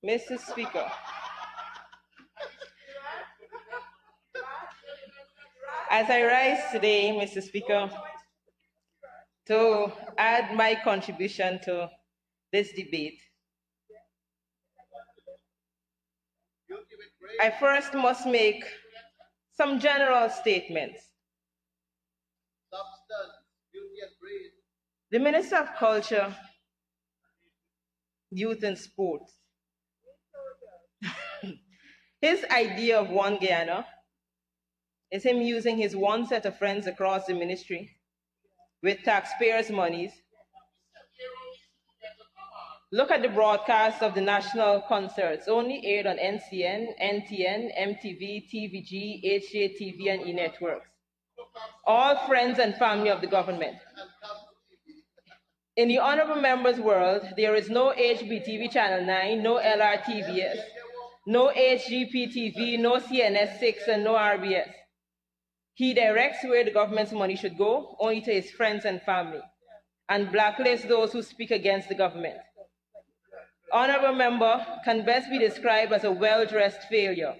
Mr. Speaker, as I rise today, Mr. Speaker, to add my contribution to this debate, I first must make some general statements. The Minister of Culture, Youth and Sports, his idea of one Guyana is him using his one set of friends across the ministry with taxpayers' monies. Look at the broadcasts of the national concerts, only aired on NCN, NTN, MTV, TVG, HJTV, and E-Networks. All friends and family of the government. In the honorable member's world, there is no HBTV Channel 9, no LRTVS, no HGPTV, no CNS6, and no RBS. He directs where the government's money should go, only to his friends and family, and blacklists those who speak against the government. Honorable member can best be described as a well-dressed failure.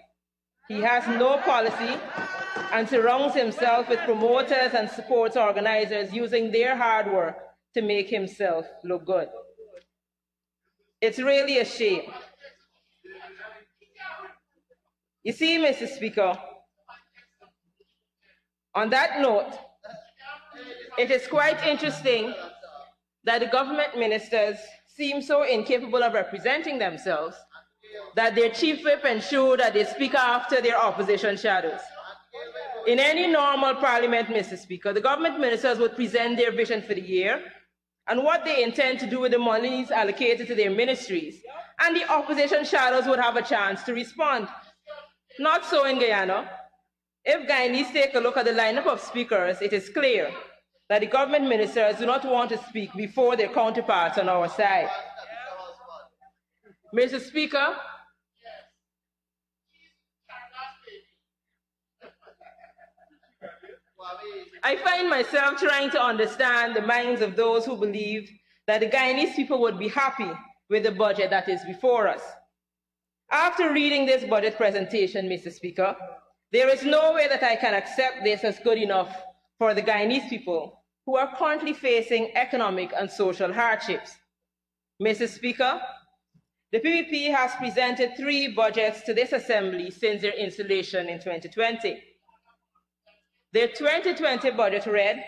He has no policy and surrounds himself with promoters and sports organizers using their hard work to make himself look good. It's really a shame. You see, Mr. Speaker, on that note, it is quite interesting that the government ministers seem so incapable of representing themselves that their chief whip ensured that they speak after their opposition shadows. In any normal parliament, Mr. Speaker, the government ministers would present their vision for the year and what they intend to do with the monies allocated to their ministries, and the opposition shadows would have a chance to respond. Not so in Guyana. If Guyanese take a look at the lineup of speakers, it is clear that the government ministers do not want to speak before their counterparts on our side. Mr. Speaker, I find myself trying to understand the minds of those who believe that the Guyanese people would be happy with the budget that is before us. After reading this budget presentation, Mr. Speaker, there is no way that I can accept this as good enough for the Guyanese people who are currently facing economic and social hardships. Mr. Speaker, the PPP has presented 3 budgets to this Assembly since their installation in 2020. Their 2020 budget read,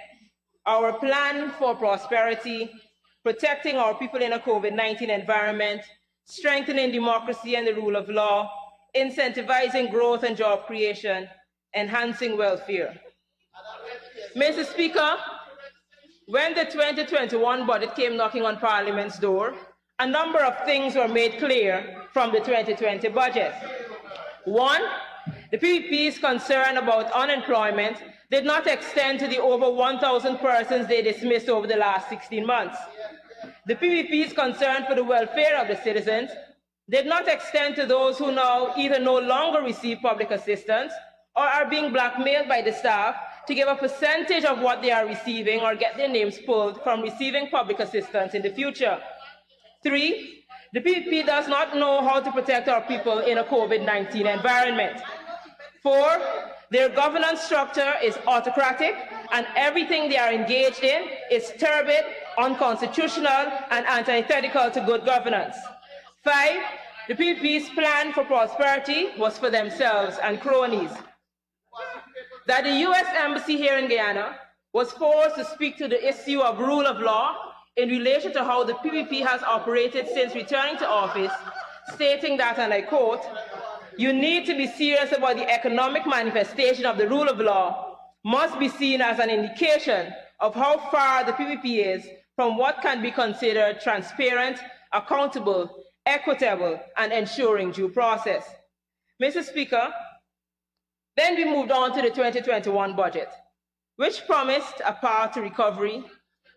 "Our plan for prosperity, protecting our people in a COVID-19 environment, strengthening democracy and the rule of law, incentivizing growth and job creation, enhancing welfare." Mr. Speaker, when the 2021 budget came knocking on Parliament's door, a number of things were made clear from the 2020 budget. One, the PPP's concern about unemployment did not extend to the over 1,000 persons they dismissed over the last 16 months. The PPP's concern for the welfare of the citizens did not extend to those who now either no longer receive public assistance or are being blackmailed by the staff to give a percentage of what they are receiving or get their names pulled from receiving public assistance in the future. 3, the PPP does not know how to protect our people in a COVID-19 environment. 4, their governance structure is autocratic and everything they are engaged in is turbid, unconstitutional, and antithetical to good governance. 5, the PPP's plan for prosperity was for themselves and cronies. That the US Embassy here in Guyana was forced to speak to the issue of rule of law in relation to how the PPP has operated since returning to office, stating that, and I quote, "You need to be serious about the economic manifestation of the rule of law, must be seen as an indication of how far the PPP is from what can be considered transparent, accountable, equitable, and ensuring due process." Mr. Speaker, then we moved on to the 2021 budget, which promised a path to recovery,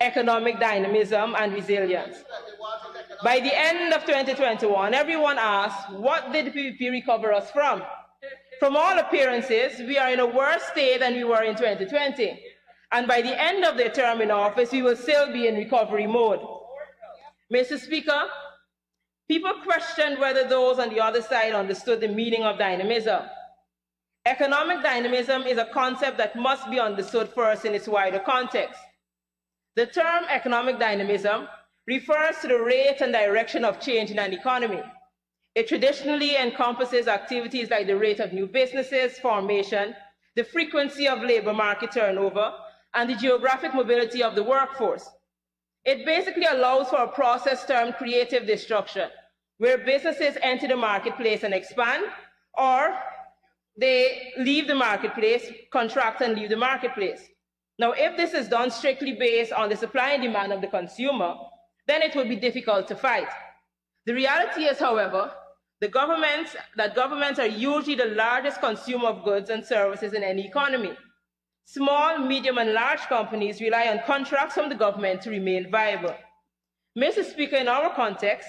economic dynamism, and resilience. By the end of 2021, everyone asked, what did the PPP recover us from? From all appearances, we are in a worse state than we were in 2020. And by the end of their term in office, we will still be in recovery mode. Mr. Speaker, People questioned whether those on the other side understood the meaning of dynamism. Economic dynamism is a concept that must be understood first in its wider context. The term economic dynamism refers to the rate and direction of change in an economy. It traditionally encompasses activities like the rate of new businesses formation, the frequency of labor market turnover, and the geographic mobility of the workforce. It basically allows for a process termed creative destruction, where businesses enter the marketplace and expand, or they leave the marketplace, contract and leave the marketplace. Now, if this is done strictly based on the supply and demand of the consumer, then it would be difficult to fight. The reality is, however, that governments are usually the largest consumer of goods and services in any economy. Small, medium, and large companies rely on contracts from the government to remain viable. Mr. Speaker, in our context,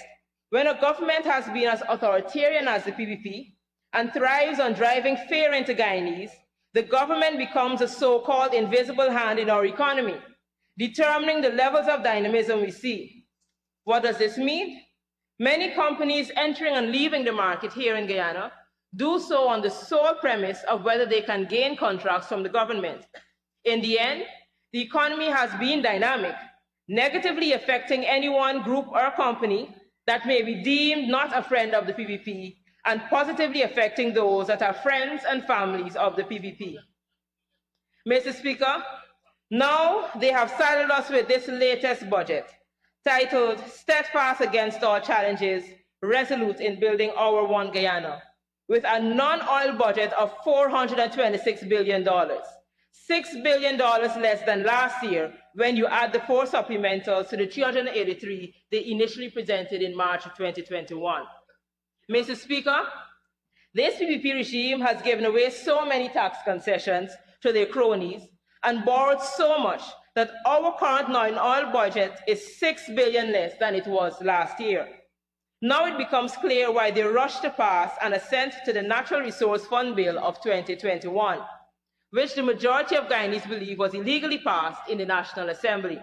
when a government has been as authoritarian as the PPP and thrives on driving fear into Guyanese, the government becomes a so-called invisible hand in our economy, determining the levels of dynamism we see. What does this mean? Many companies entering and leaving the market here in Guyana do so on the sole premise of whether they can gain contracts from the government. In the end, the economy has been dynamic, negatively affecting any one group or company that may be deemed not a friend of the PPP, and positively affecting those that are friends and families of the PPP. Mr. Speaker, now they have saddled us with this latest budget, titled Steadfast Against All Challenges, Resolute in Building Our One Guyana, with a non-oil budget of $426 billion, $6 billion less than last year when you add the 4 supplementals to the 383 they initially presented in March of 2021. Mr. Speaker, this PPP regime has given away so many tax concessions to their cronies and borrowed so much that our current non-oil budget is $6 billion less than it was last year. Now it becomes clear why they rushed to pass an assent to the Natural Resource Fund Bill of 2021, which the majority of Guyanese believe was illegally passed in the National Assembly.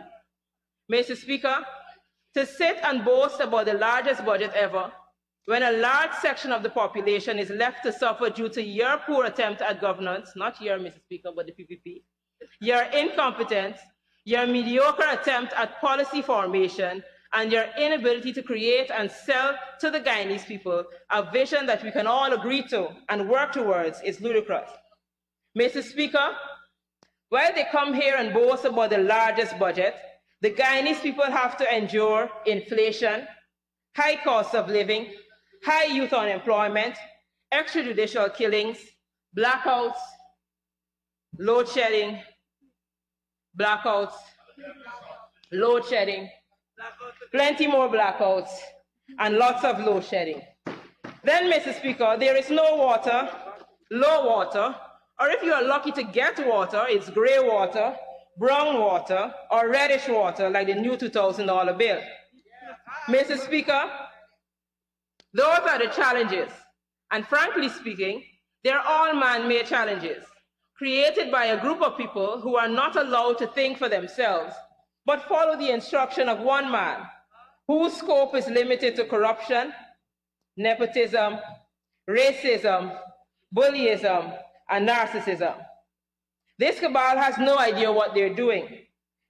Mr. Speaker, to sit and boast about the largest budget ever, when a large section of the population is left to suffer due to your poor attempt at governance, not your, Mr. Speaker, but the PPP, your incompetence, your mediocre attempt at policy formation, and your inability to create and sell to the Guyanese people a vision that we can all agree to and work towards is ludicrous. Mr. Speaker, while they come here and boast about the largest budget, the Guyanese people have to endure inflation, high costs of living, high youth unemployment, extrajudicial killings, blackouts, load shedding, blackouts, load shedding, plenty more blackouts, and lots of load shedding. Then, Mr. Speaker, there is no water, low water, or if you are lucky to get water, it's gray water, brown water, or reddish water like the new $2,000 bill. Mr. Speaker, those are the challenges, and frankly speaking, they're all man-made challenges, created by a group of people who are not allowed to think for themselves, but follow the instruction of one man, whose scope is limited to corruption, nepotism, racism, bullyism, and narcissism. This cabal has no idea what they're doing.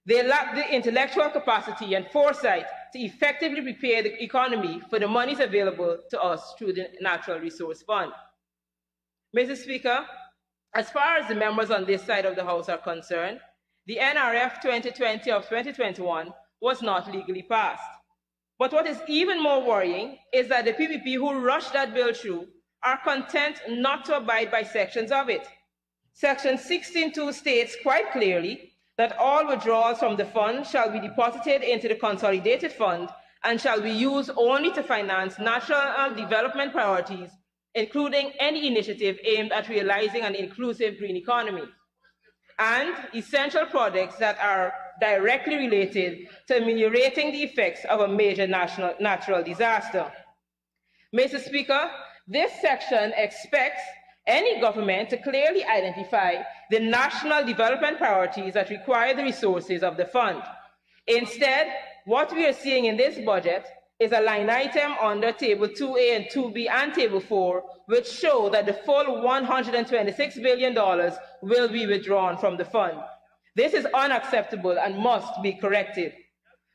They lack the intellectual capacity and foresight to effectively prepare the economy for the monies available to us through the Natural Resource Fund. Mr. Speaker, as far as the members on this side of the House are concerned, the NRF 2020 of 2021 was not legally passed. But what is even more worrying is that the PPP who rushed that bill through are content not to abide by sections of it. Section 16.2 states quite clearly that all withdrawals from the fund shall be deposited into the consolidated fund and shall be used only to finance national development priorities, including any initiative aimed at realizing an inclusive green economy, and essential projects that are directly related to ameliorating the effects of a major natural disaster. Mr. Speaker, this section expects any government to clearly identify the national development priorities that require the resources of the fund. Instead, what we are seeing in this budget is a line item under Table 2A and 2B and Table 4, which show that the full $126 billion will be withdrawn from the fund. This is unacceptable and must be corrected.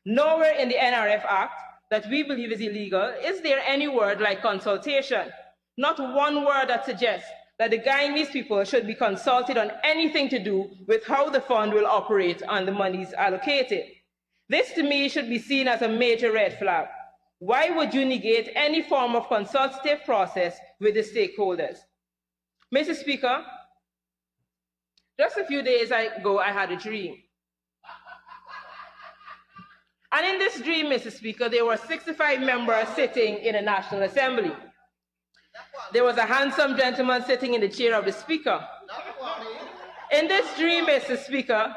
Nowhere in the NRF Act that we believe is illegal is there any word like consultation. Not one word that suggests that the Guyanese people should be consulted on anything to do with how the fund will operate and the monies allocated. This to me should be seen as a major red flag. Why would you negate any form of consultative process with the stakeholders? Mr. Speaker, just a few days ago, I had a dream. And in this dream, Mr. Speaker, there were 65 members sitting in the National Assembly. There was a handsome gentleman sitting in the chair of the Speaker. In this dream, Mr. Speaker,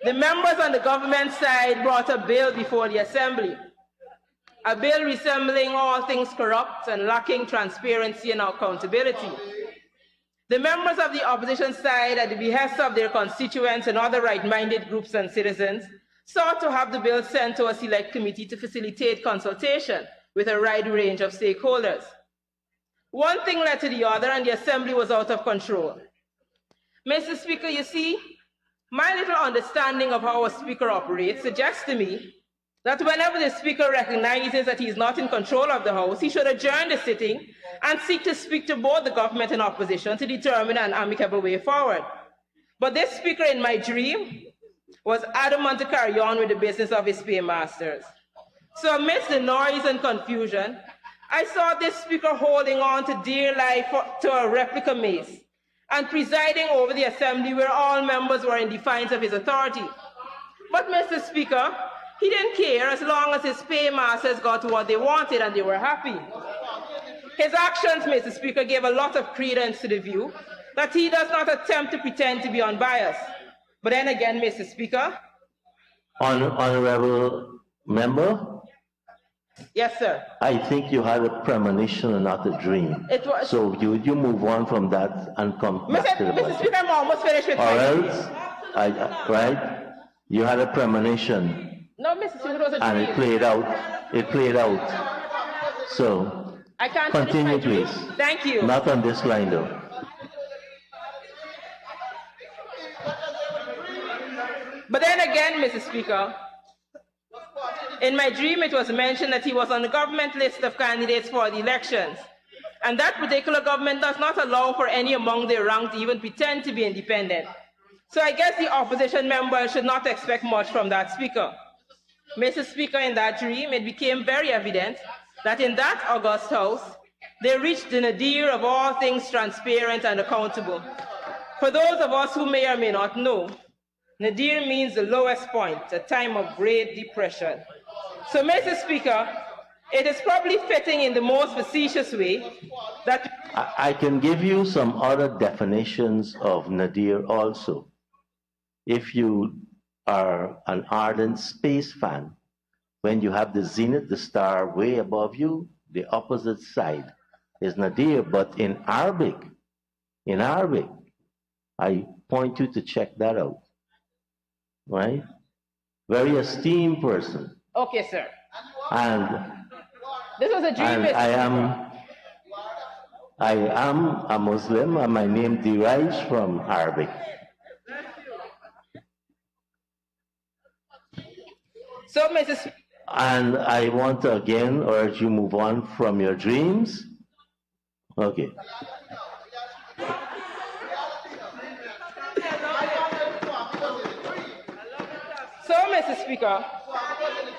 the members on the government side brought a bill before the Assembly, a bill resembling all things corrupt and lacking transparency and accountability. The members of the opposition side, at the behest of their constituents and other right-minded groups and citizens, sought to have the bill sent to a select committee to facilitate consultation with a wide range of stakeholders. One thing led to the other, and the Assembly was out of control. Mr. Speaker, you see, my little understanding of how a Speaker operates suggests to me that whenever the Speaker recognizes that he is not in control of the House, he should adjourn the sitting and seek to speak to both the government and opposition to determine an amicable way forward. But this Speaker in my dream was adamant to carry on with the business of his paymasters. So amidst the noise and confusion, I saw this Speaker holding on to dear life to a replica mace and presiding over the Assembly where all members were in defiance of his authority. But Mr. Speaker, he didn't care as long as his paymasters got what they wanted and they were happy. His actions, Mr. Speaker, gave a lot of credence to the view that he does not attempt to pretend to be unbiased. But then again, Mr. Speaker. Honorable member? Yes, sir. I think you had a premonition and not a dream. It was. So you move on from that and come back to the budget. Mr. Speaker, I'm almost finished with all my right? Right? You had a premonition. No, Mr. Speaker, it was a dream. And it played out. It played out. So I can't continue, finish my please. dream. Thank you. Not on this line, though. But then again, Mr. Speaker, in my dream it was mentioned that he was on the government list of candidates for the elections. And that particular government does not allow for any among their rank to even pretend to be independent. So I guess the opposition members should not expect much from that Speaker. Mr. Speaker, in that dream, it became very evident that in that august House, they reached the nadir of all things transparent and accountable. For those of us who may or may not know, nadir means the lowest point, a time of great depression. So, Mr. Speaker, it is probably fitting in the most facetious way that... I can give you some other definitions of nadir also. If you are an ardent space fan, when you have the zenith, the star way above you, the opposite side is nadir. But in Arabic, I point you to check that out. Right? Very esteemed person. Okay, sir. And this was a dream. And I am a Muslim, and my name derives from Arabic. So, Mrs. And I want to again urge you move on from your dreams. Okay. So, Mr. Speaker,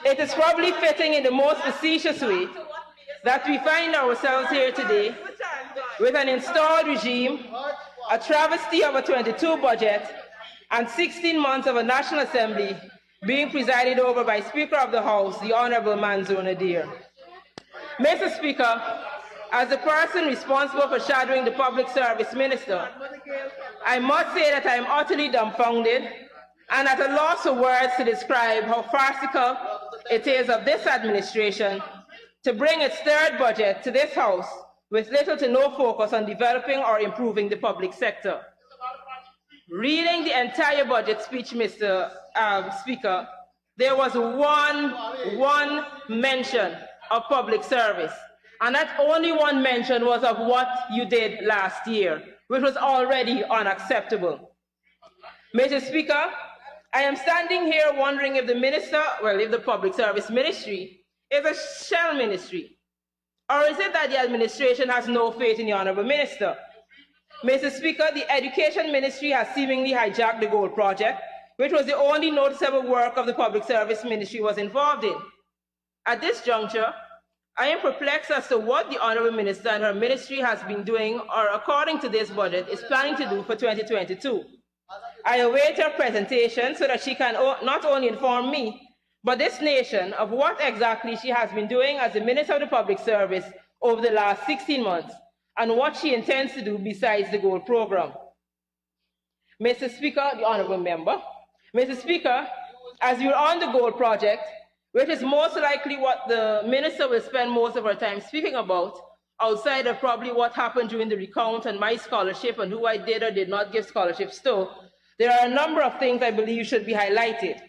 it is probably fitting in the most facetious way that we find ourselves here today with an installed regime, a travesty of a 22 budget, and 16 months of a National Assembly being presided over by Speaker of the House, the Honorable Manzoor Nadir. Mr. Speaker, as the person responsible for shadowing the Public Service Minister, I must say that I am utterly dumbfounded and at a loss for words to describe how farcical it is of this administration to bring its third budget to this House with little to no focus on developing or improving the public sector. Reading the entire budget speech, Mr. Speaker, there was one mention of public service. And that only one mention was of what you did last year, which was already unacceptable. Mr. Speaker, I am standing here wondering if if the Public Service Ministry is a shell ministry, or is it that the administration has no faith in the Honourable Minister? Mr. Speaker, the Education Ministry has seemingly hijacked the Gold Project, which was the only noticeable work of the Public Service Ministry was involved in. At this juncture, I am perplexed as to what the Honourable Minister and her ministry has been doing, or according to this budget, is planning to do for 2022. I await her presentation so that she can not only inform me, but this nation of what exactly she has been doing as the Minister of the Public Service over the last 16 months, and what she intends to do besides the Gold Programme. Mr. Speaker, the Honourable Member, Mr. Speaker, as you're on the Gold Project, which is most likely what the Minister will spend most of her time speaking about, outside of probably what happened during the recount and my scholarship and who I did or did not give scholarships to, there are a number of things I believe should be highlighted.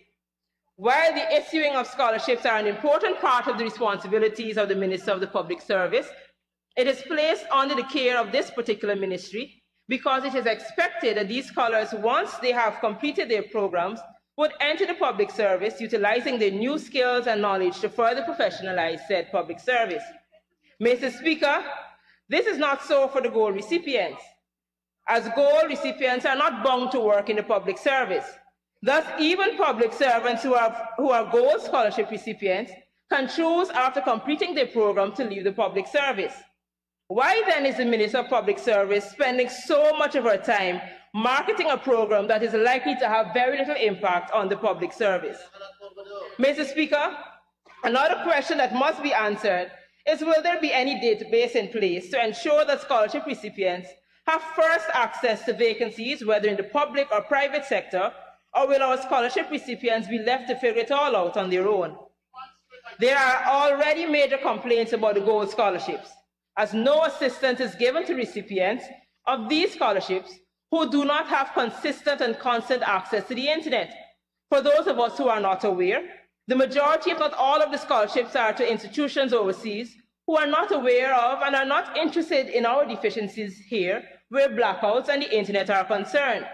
While the issuing of scholarships are an important part of the responsibilities of the Minister of the Public Service, it is placed under the care of this particular ministry because it is expected that these scholars, once they have completed their programs, would enter the public service utilizing their new skills and knowledge to further professionalize said public service. Mr. Speaker, this is not so for the Gold recipients, as Gold recipients are not bound to work in the public service. Thus, even public servants who are Gold scholarship recipients can choose after completing their program to leave the public service. Why then is the Minister of Public Service spending so much of her time marketing a program that is likely to have very little impact on the public service? Mr. Speaker, another question that must be answered is, will there be any database in place to ensure that scholarship recipients have first access to vacancies, whether in the public or private sector, or will our scholarship recipients be left to figure it all out on their own? There are already major complaints about the Gold scholarships, as no assistance is given to recipients of these scholarships who do not have consistent and constant access to the internet. For those of us who are not aware, the majority, if not all, of the scholarships are to institutions overseas who are not aware of and are not interested in our deficiencies here, where blackouts and the internet are concerned.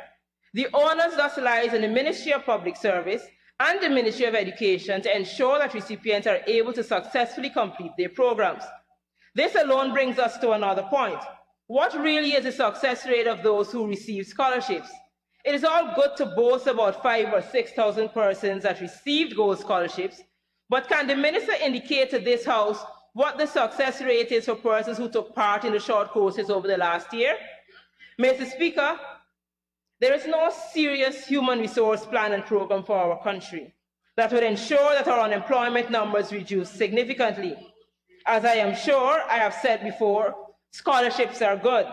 The onus thus lies in the Ministry of Public Service and the Ministry of Education to ensure that recipients are able to successfully complete their programs. This alone brings us to another point. What really is the success rate of those who receive scholarships? It is all good to boast about 5,000 or 6,000 persons that received Gold scholarships, but can the Minister indicate to this House what the success rate is for persons who took part in the short courses over the last year? Mr. Speaker, there is no serious human resource plan and program for our country that would ensure that our unemployment numbers reduce significantly. As I am sure I have said before, scholarships are good,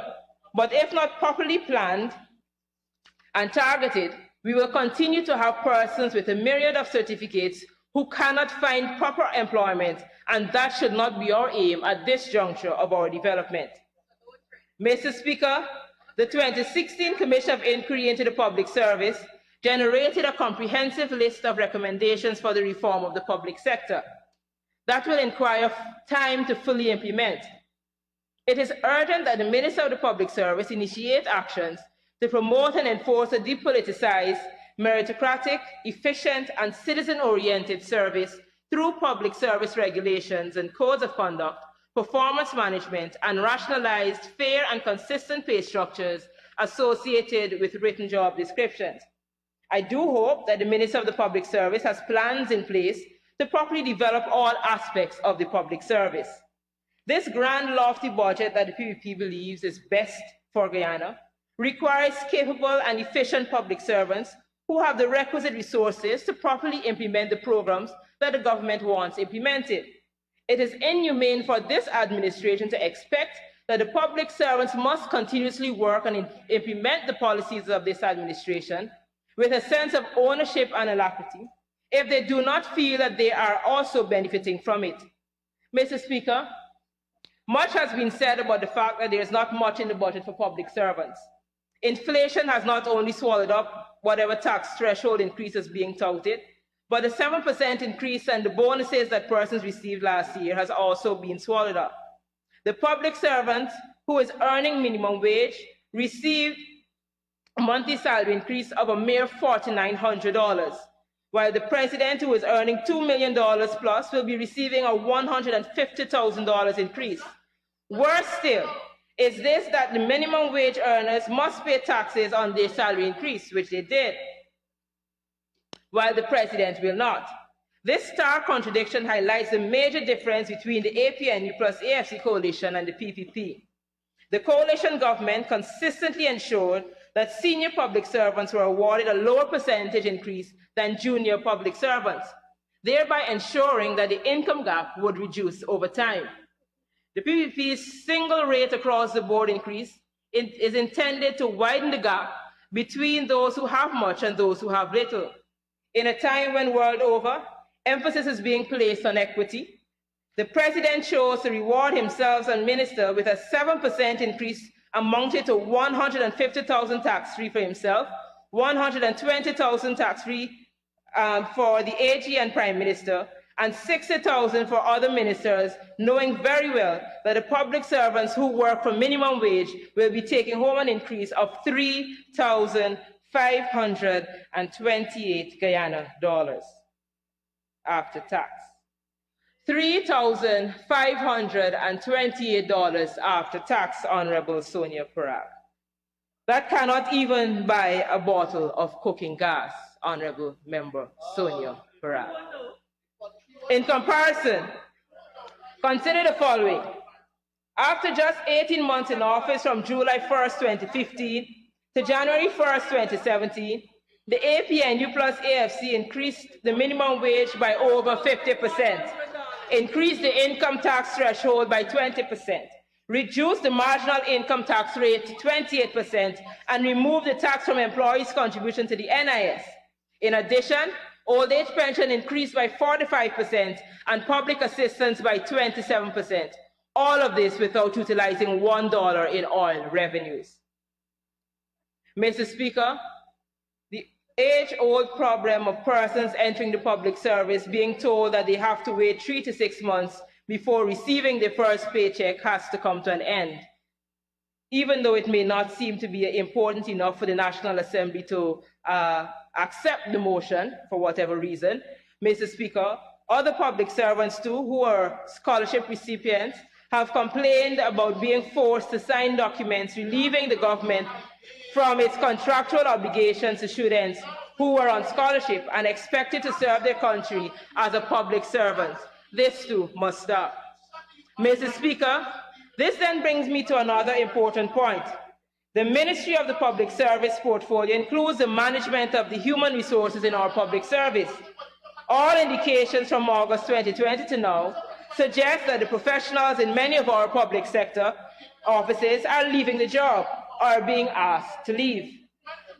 but if not properly planned and targeted, we will continue to have persons with a myriad of certificates who cannot find proper employment, and that should not be our aim at this juncture of our development. Mr. Speaker, the 2016 Commission of Inquiry into the Public Service generated a comprehensive list of recommendations for the reform of the public sector that will require time to fully implement. It is urgent that the Minister of the Public Service initiate actions to promote and enforce a depoliticized, meritocratic, efficient, and citizen-oriented service through public service regulations and codes of conduct, performance management, and rationalized, fair, and consistent pay structures associated with written job descriptions. I do hope that the Minister of the Public Service has plans in place to properly develop all aspects of the public service. This grand, lofty budget that the PPP believes is best for Guyana requires capable and efficient public servants who have the requisite resources to properly implement the programs that the government wants implemented. It is inhumane for this administration to expect that the public servants must continuously work and implement the policies of this administration with a sense of ownership and alacrity if they do not feel that they are also benefiting from it. Mr. Speaker, much has been said about the fact that there is not much in the budget for public servants. Inflation has not only swallowed up whatever tax threshold increases being touted, but the 7% increase and the bonuses that persons received last year has also been swallowed up. The public servant who is earning minimum wage received a monthly salary increase of a mere $4,900, while the president, who is earning $2 million plus, will be receiving a $150,000 increase. Worse still is this, that the minimum wage earners must pay taxes on their salary increase, which they did, while the president will not. This stark contradiction highlights the major difference between the APNU plus AFC coalition and the PPP. The coalition government consistently ensured that senior public servants were awarded a lower percentage increase than junior public servants, thereby ensuring that the income gap would reduce over time. The PPP's single rate across the board increase is intended to widen the gap between those who have much and those who have little. In a time when world over, emphasis is being placed on equity, the president chose to reward himself and minister with a 7% increase amounted to $150,000 tax-free for himself, $120,000 tax-free for the AG and Prime Minister, and $60,000 for other ministers, knowing very well that the public servants who work for minimum wage will be taking home an increase of $3,528 Guyana dollars after tax. $3,528 after tax, Honorable Sonia Parag. That cannot even buy a bottle of cooking gas, Honorable Member Sonia Parag. In comparison, consider the following. After just 18 months in office from July 1st, 2015 to January 1st, 2017, the APNU plus AFC increased the minimum wage by over 50%, increased the income tax threshold by 20%, reduced the marginal income tax rate to 28%, and removed the tax from employees' contribution to the NIS. In addition, old age pension increased by 45% and public assistance by 27%. All of this without utilizing $1 in oil revenues. Mr. Speaker, the age-old problem of persons entering the public service being told that they have to wait 3 to 6 months before receiving their first paycheck has to come to an end. Even though it may not seem to be important enough for the National Assembly to accept the motion for whatever reason, Mr. Speaker, other public servants too, who are scholarship recipients, have complained about being forced to sign documents relieving the government from its contractual obligations to students who were on scholarship and expected to serve their country as a public servant. This too must stop. Mr. Speaker, this then brings me to another important point. The Ministry of the Public Service portfolio includes the management of the human resources in our public service. All indications from August 2020 to now suggest that the professionals in many of our public sector offices are leaving the job or are being asked to leave.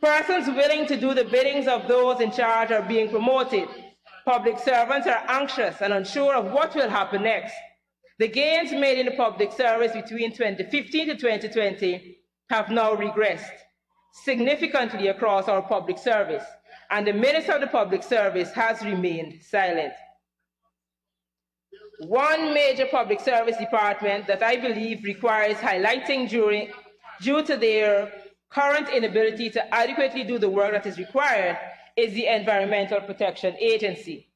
Persons willing to do the biddings of those in charge are being promoted. Public servants are anxious and unsure of what will happen next. The gains made in the public service between 2015 to 2020 have now regressed significantly across our public service, and the Minister of the Public Service has remained silent. One major public service department that I believe requires highlighting due to their current inability to adequately do the work that is required is the Environmental Protection Agency.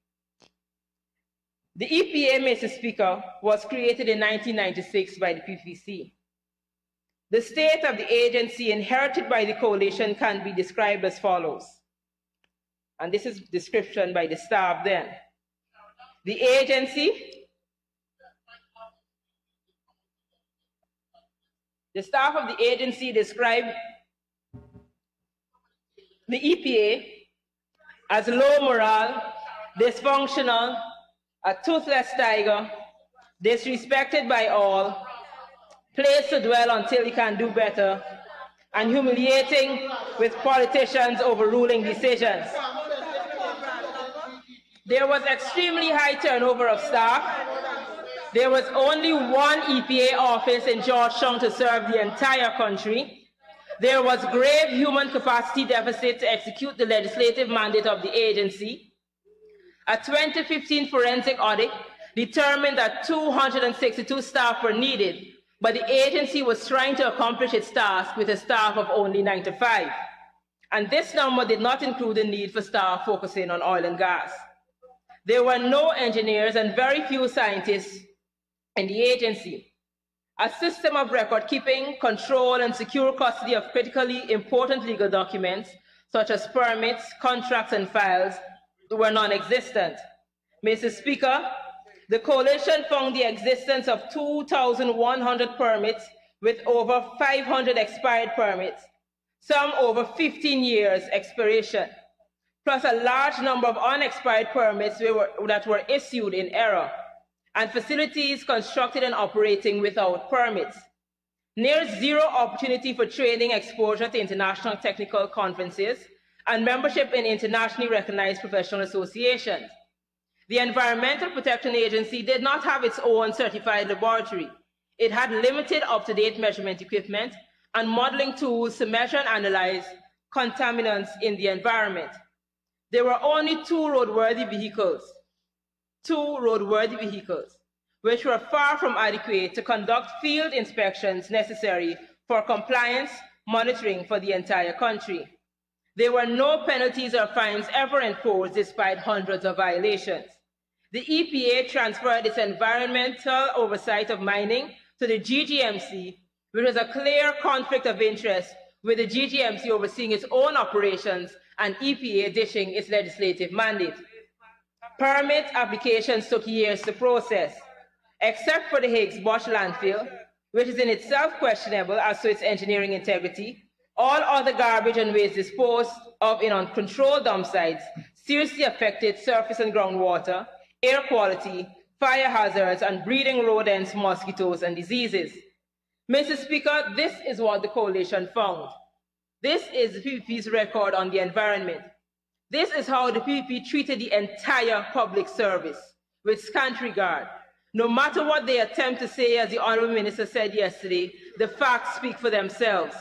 The EPA, Mr. Speaker, was created in 1996 by the PPC. The state of the agency inherited by the coalition can be described as follows. And this is description by the staff then. The staff of the agency described the EPA as low morale, dysfunctional, a toothless tiger, disrespected by all, place to dwell until he can do better, and humiliating with politicians overruling decisions. There was extremely high turnover of staff. There was only one EPA office in Georgetown to serve the entire country. There was grave human capacity deficit to execute the legislative mandate of the agency. A 2015 forensic audit determined that 262 staff were needed, but the agency was trying to accomplish its task with a staff of only 95. And this number did not include the need for staff focusing on oil and gas. There were no engineers and very few scientists in the agency. A system of record keeping, control, and secure custody of critically important legal documents, such as permits, contracts, and files, were non-existent. Mr. Speaker, the coalition found the existence of 2,100 permits with over 500 expired permits, some over 15 years expiration, plus a large number of unexpired permits that were issued in error, and facilities constructed and operating without permits. Near zero opportunity for training, exposure to international technical conferences, and membership in internationally recognized professional associations. The Environmental Protection Agency did not have its own certified laboratory. It had limited up-to-date measurement equipment and modeling tools to measure and analyze contaminants in the environment. There were only two roadworthy vehicles, which were far from adequate to conduct field inspections necessary for compliance monitoring for the entire country. There were no penalties or fines ever imposed despite hundreds of violations. The EPA transferred its environmental oversight of mining to the GGMC, which was a clear conflict of interest with the GGMC overseeing its own operations and EPA dishing its legislative mandate. Permit applications took years to process. Except for the Higgs-Bosch landfill, which is in itself questionable as to its engineering integrity, all other garbage and waste disposed of in uncontrolled dump sites seriously affected surface and groundwater, air quality, fire hazards, and breeding rodents, mosquitoes, and diseases. Mr. Speaker, this is what the coalition found. This is the PPP's record on the environment. This is how the PPP treated the entire public service, with scant regard. No matter what they attempt to say, as the Honourable Minister said yesterday, the facts speak for themselves.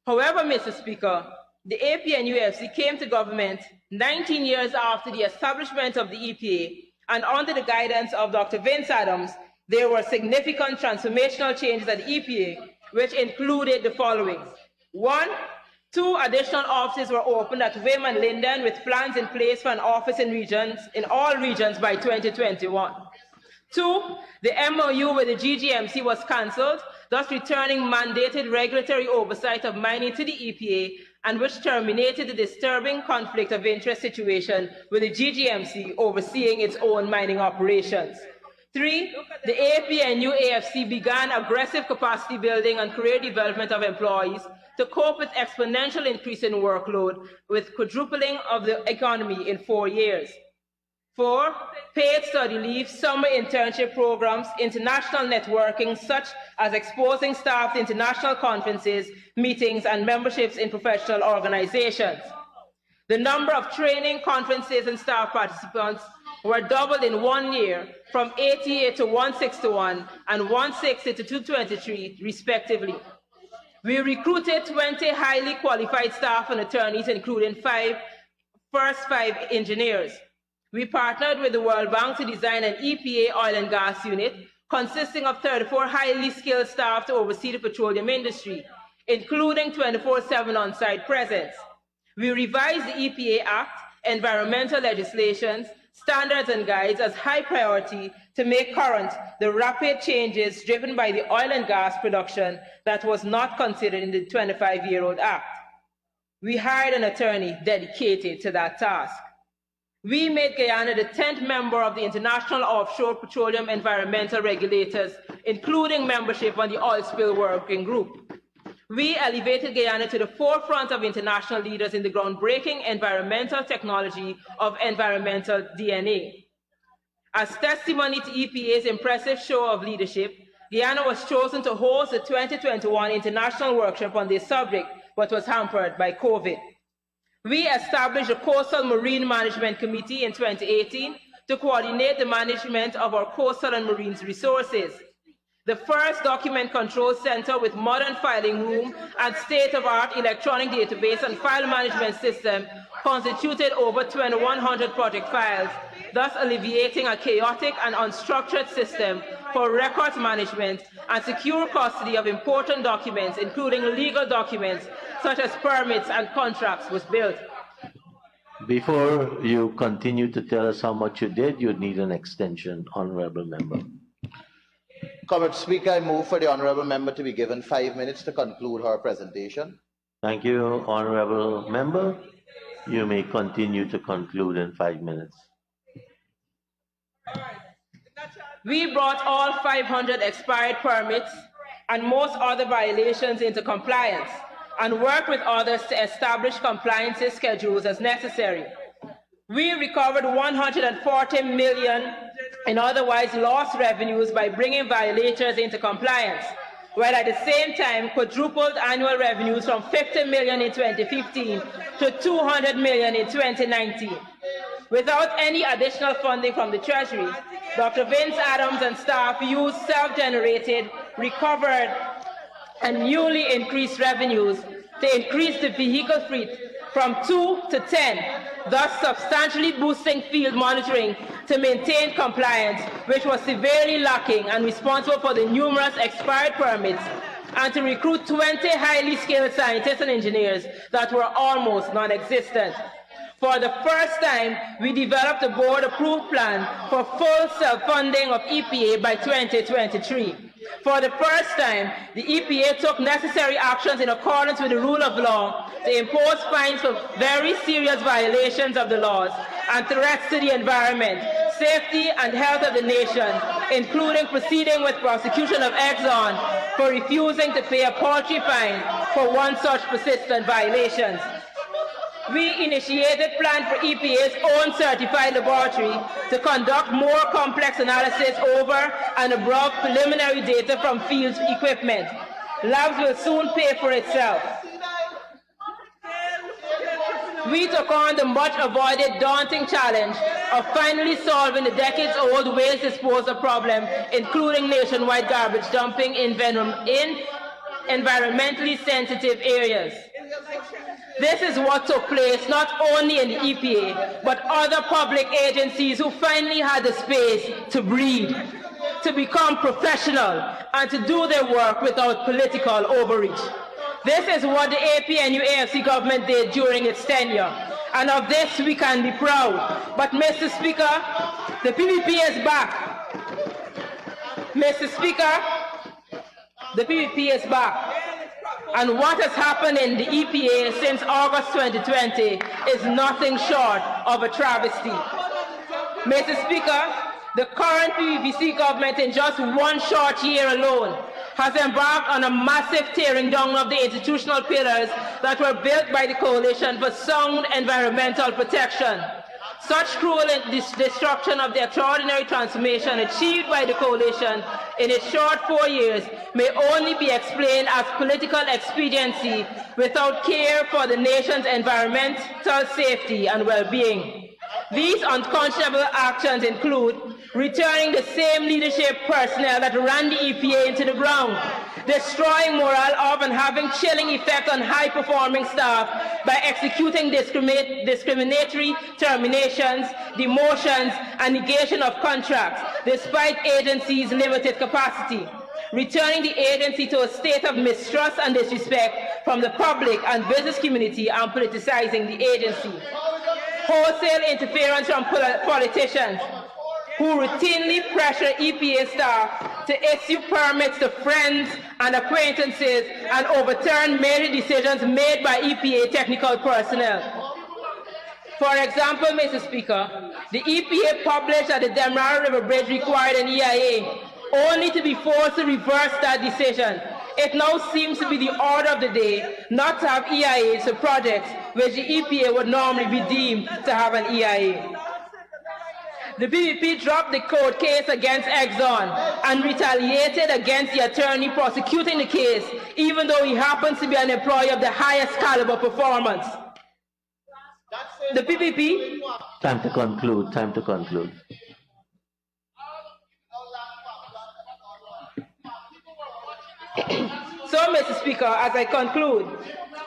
However, Mr. Speaker, the APNUFC came to government 19 years after the establishment of the EPA, and under the guidance of Dr. Vince Adams, there were significant transformational changes at the EPA, which included the following. 1, 2 additional offices were opened at Wim and Linden, with plans in place for an office in all regions by 2021. 2, the MOU with the GGMC was cancelled, thus returning mandated regulatory oversight of mining to the EPA, and which terminated the disturbing conflict of interest situation with the GGMC overseeing its own mining operations. 3, the APNU-AFC began aggressive capacity building and career development of employees to cope with exponential increase in workload, with quadrupling of the economy in 4 years. 4, paid study leave, summer internship programs, international networking, such as exposing staff to international conferences, meetings, and memberships in professional organizations. The number of training, conferences, and staff participants were doubled in 1 year, from 88 to 161 and 160 to 223, respectively. We recruited 20 highly qualified staff and attorneys, including first five engineers. We partnered with the World Bank to design an EPA oil and gas unit consisting of 34 highly skilled staff to oversee the petroleum industry, including 24/7 on-site presence. We revised the EPA Act, environmental legislations, standards and guides as high priority to make current the rapid changes driven by the oil and gas production that was not considered in the 25-year-old Act. We hired an attorney dedicated to that task. We made Guyana the 10th member of the International Offshore Petroleum Environmental Regulators, including membership on the Oil Spill Working Group. We elevated Guyana to the forefront of international leaders in the groundbreaking environmental technology of environmental DNA. As testimony to EPA's impressive show of leadership, Guyana was chosen to host the 2021 International Workshop on this subject, but was hampered by COVID. We established a Coastal Marine Management Committee in 2018 to coordinate the management of our coastal and marine resources. The first document control center with modern filing room and state-of-art electronic database and file management system constituted over 2,100 project files thus alleviating a chaotic and unstructured system for records management and secure custody of important documents, including legal documents such as permits and contracts, was built. Before you continue to tell us how much you did, you need an extension, Honorable Member. Comrade Speaker, I move for the Honourable Member to be given 5 minutes to conclude her presentation. Thank you, Honorable Member. You may continue to conclude in 5 minutes. We brought all 500 expired permits and most other violations into compliance and worked with others to establish compliance schedules as necessary. We recovered 140 million in otherwise lost revenues by bringing violators into compliance, while at the same time quadrupled annual revenues from 50 million in 2015 to 200 million in 2019. Without any additional funding from the Treasury, Dr. Vince Adams and staff used self-generated, recovered, and newly increased revenues to increase the vehicle fleet from 2 to 10, thus substantially boosting field monitoring to maintain compliance, which was severely lacking and responsible for the numerous expired permits, and to recruit 20 highly skilled scientists and engineers that were almost non-existent. For the first time, we developed a board-approved plan for full self-funding of EPA by 2023. For the first time, the EPA took necessary actions in accordance with the rule of law to impose fines for very serious violations of the laws and threats to the environment, safety and health of the nation, including proceeding with prosecution of Exxon for refusing to pay a paltry fine for one such persistent violations. We initiated plans for EPA's own certified laboratory to conduct more complex analysis over and above preliminary data from field equipment. Labs will soon pay for itself. We took on the much-avoided daunting challenge of finally solving the decades-old waste disposal problem, including nationwide garbage dumping in environmentally sensitive areas. This is what took place not only in the EPA, but other public agencies who finally had the space to breathe, to become professional, and to do their work without political overreach. This is what the APNU-AFC government did during its tenure, and of this we can be proud. But Mr. Speaker, the PPP is back. Mr. Speaker, the PPP is back. And what has happened in the EPA since August 2020 is nothing short of a travesty. Mr. Speaker, the current PVC government in just one short year alone has embarked on a massive tearing down of the institutional pillars that were built by the Coalition for Sound Environmental Protection. Such cruel destruction of the extraordinary transformation achieved by the Coalition in its short 4 years may only be explained as political expediency without care for the nation's environmental safety and well-being. These unconscionable actions include returning the same leadership personnel that ran the EPA into the ground, destroying morale of and having chilling effect on high-performing staff by executing discriminatory terminations, demotions, and negation of contracts, despite agencies' limited capacity, returning the agency to a state of mistrust and disrespect from the public and business community and politicizing the agency, wholesale interference from politicians who routinely pressure EPA staff to issue permits to friends and acquaintances and overturn major decisions made by EPA technical personnel. For example, Mr. Speaker, the EPA published that the Demerara River Bridge required an EIA, only to be forced to reverse that decision. It now seems to be the order of the day not to have EIAs for projects which the EPA would normally be deemed to have an EIA. The PPP dropped the court case against Exxon and retaliated against the attorney prosecuting the case, even though he happens to be an employee of the highest caliber performance. The PPP... Time to conclude, time to conclude. So, Mr. Speaker, as I conclude,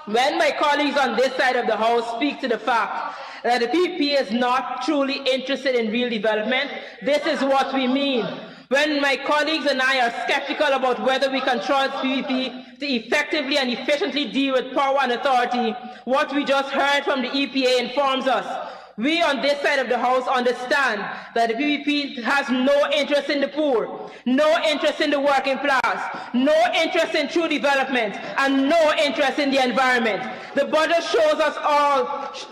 when my colleagues on this side of the House speak to the fact that the PPP is not truly interested in real development, this is what we mean. When my colleagues and I are skeptical about whether we can trust PPP to effectively and efficiently deal with power and authority, what we just heard from the EPA informs us. We on this side of the House understand that the PPP has no interest in the poor, no interest in the working class, no interest in true development, and no interest in the environment. The budget shows us all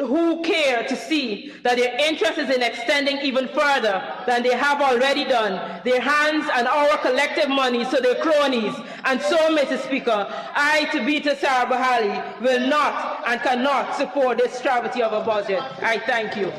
who care to see that their interest is in extending even further than they have already done their hands and our collective money to their cronies. And so, Mr. Speaker, I, Tabitha Sarabo Halley, will not and cannot support this travesty of a budget. I thank you.